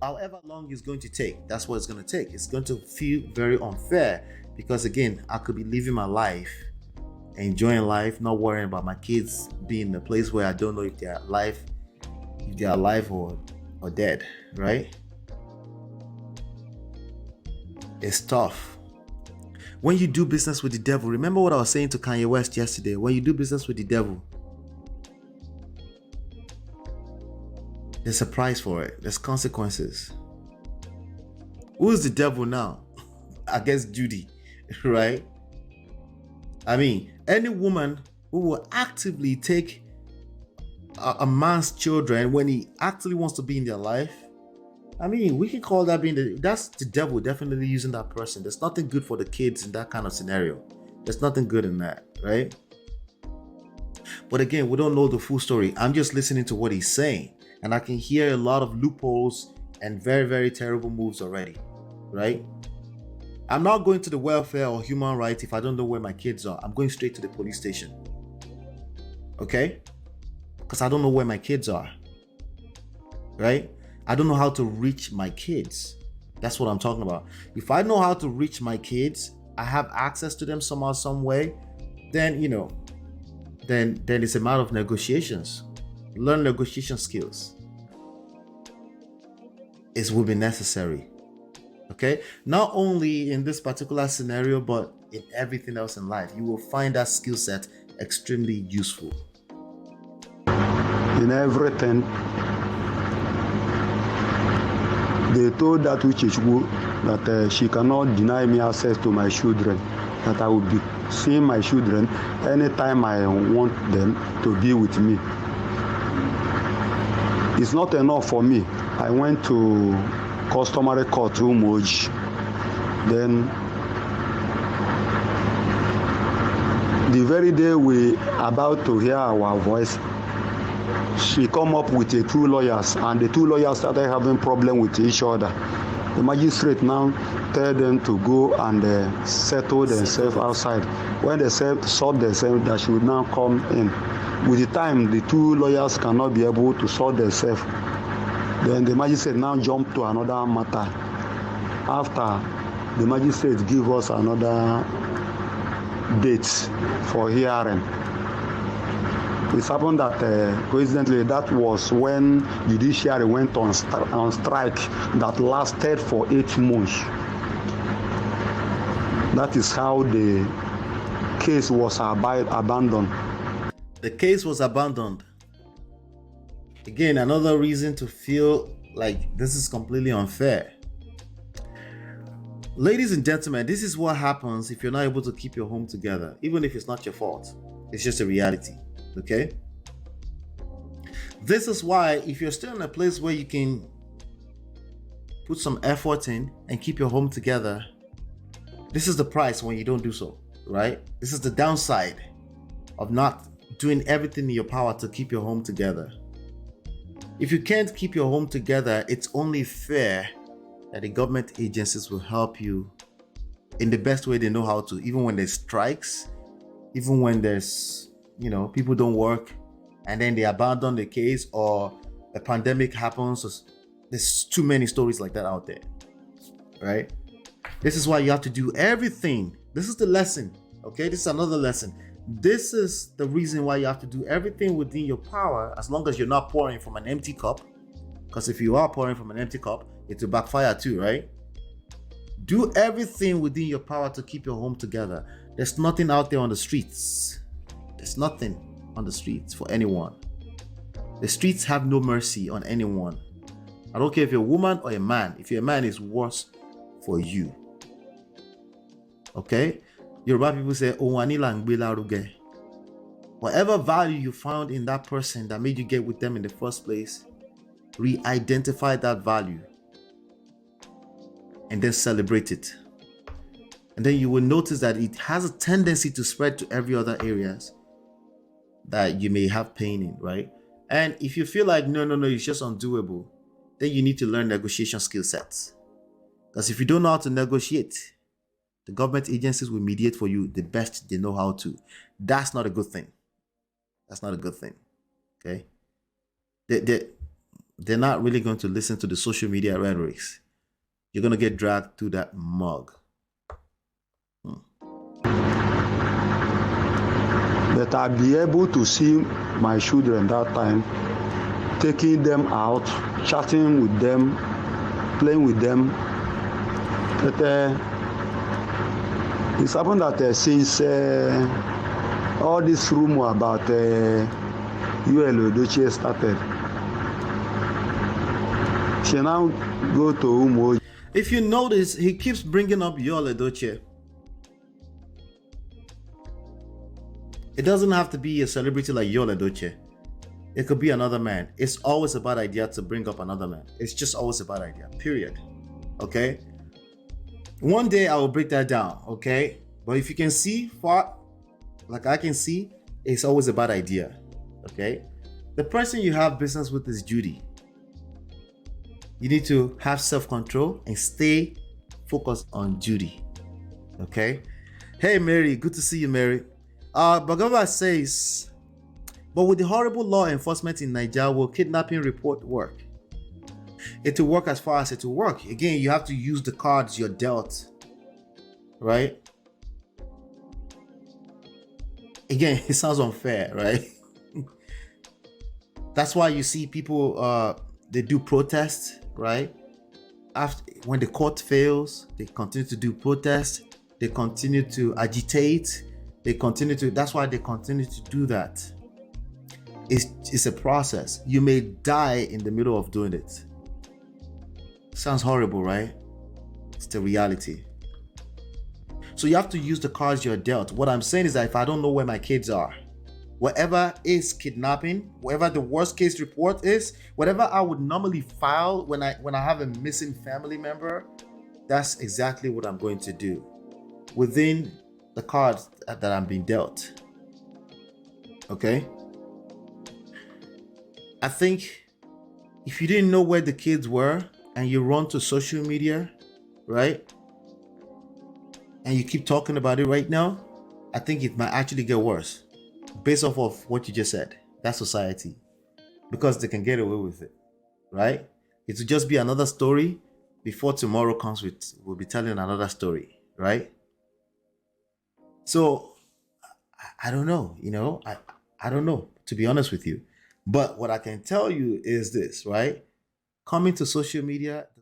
however long it's going to take, that's what it's going to take. It's going to feel very unfair because, again, I could be living my life, enjoying life, not worrying about my kids being in a place where I don't know if they're alive or dead, right? It's tough. When you do business with the devil, remember what I was saying to Kanye West yesterday. When you do business with the devil, there's a price for it. There's consequences. Who's the devil now? I guess Judy, right? I mean, any woman who will actively take a man's children when he actually wants to be in their life, I mean, we can call that that's the devil definitely using that person. There's nothing good for the kids in that kind of scenario. There's nothing good in that, right? But again, we don't know the full story. I'm just listening to what he's saying, and I can hear a lot of loopholes and very, very terrible moves already, right? I'm not going to the welfare or human rights if I don't know where my kids are. I'm going straight to the police station, okay? Because I don't know where my kids are, right? I don't know how to reach my kids. That's what I'm talking about. If I know how to reach my kids, I have access to them somehow, some way, then, then it's a matter of negotiations. Learn negotiation skills. It will be necessary. Okay? Not only in this particular scenario, but in everything else in life. You will find that skill set extremely useful. In everything, they told that Uchichukwu that she cannot deny me access to my children, that I will be seeing my children anytime I want them to be with me. It's not enough for me. I went to customary courtroom Oji. Then the very day we about to hear our voice, she come up with the two lawyers, and the two lawyers started having problem with each other. The magistrate now tell them to go and settle themselves outside. When they sort themselves, that she will now come in. With the time, the two lawyers cannot be able to sort themselves. Then the magistrate now jump to another matter. After the magistrate give us another date for hearing. It happened that coincidentally that was when judiciary went on strike that lasted for 8 months. That is how the case was abandoned. The case was abandoned. Again, another reason to feel like this is completely unfair. Ladies and gentlemen, this is what happens if you're not able to keep your home together, even if it's not your fault. It's just a reality. Okay? This is why if you're still in a place where you can put some effort in and keep your home together, this is the price when you don't do so, right? This is the downside of not doing everything in your power to keep your home together. If you can't keep your home together, it's only fair that the government agencies will help you in the best way they know how to, even when there's strikes, even when there's people don't work and then they abandon the case, or a pandemic happens. There's too many stories like that out there, right? This is why you have to do everything. This is the lesson, okay? This is another lesson. This is the reason why you have to do everything within your power, as long as you're not pouring from an empty cup. Because if you are pouring from an empty cup, it will backfire too, right? Do everything within your power to keep your home together. There's nothing out there on the streets. There's nothing on the streets for anyone. The streets have no mercy on anyone. I don't care if you're a woman or a man. If you're a man, it's worse for you. Okay? Yoruba people say, whatever value you found in that person that made you get with them in the first place, re-identify that value and then celebrate it. And then you will notice that it has a tendency to spread to every other areas that you may have pain in, right? And if you feel like, no, it's just undoable, then you need to learn negotiation skill sets. Because if you don't know how to negotiate, the government agencies will mediate for you the best they know how to. That's not a good thing. That's not a good thing, okay? they're not really going to listen to the social media rhetorics. You're going to get dragged through that mug. But I'll be able to see my children that time, taking them out, chatting with them, playing with them. But it's happened that since all this rumor about UL Edochie started, she now go to Umo. If you notice, he keeps bringing up Yul Edochie. It doesn't have to be a celebrity like Yul Edochie. It could be another man. It's always a bad idea to bring up another man. It's just always a bad idea, period. Okay? One day I will break that down, okay? But if you can see far, like I can see, it's always a bad idea, okay? The person you have business with is Judy. You need to have self-control and stay focused on Judy, okay? Hey, Mary, good to see you, Mary. Bagava says, but with the horrible law enforcement in Nigeria, will kidnapping report work? It will work as far as it will work. Again, you have to use the cards you're dealt, right? Again, it sounds unfair, right? That's why you see people, they do protests, right? After, when the court fails, they continue to do protests. They continue to agitate. They continue to, that's why they continue to do that. It's a process. You may die in the middle of doing it. Sounds horrible, right? It's the reality. So you have to use the cards you're dealt. What I'm saying is that if I don't know where my kids are, whatever is kidnapping, whatever the worst case report is, whatever I would normally file when I have a missing family member, that's exactly what I'm going to do within the cards that I'm being dealt. Okay? I think if you didn't know where the kids were and you run to social media, right? And you keep talking about it right now, I think it might actually get worse based off of what you just said. That's society, because they can get away with it, right? It will just be another story before tomorrow comes with, we'll be telling another story, right? So I don't know, I don't know, to be honest with you. But what I can tell you is this, right? Coming to social media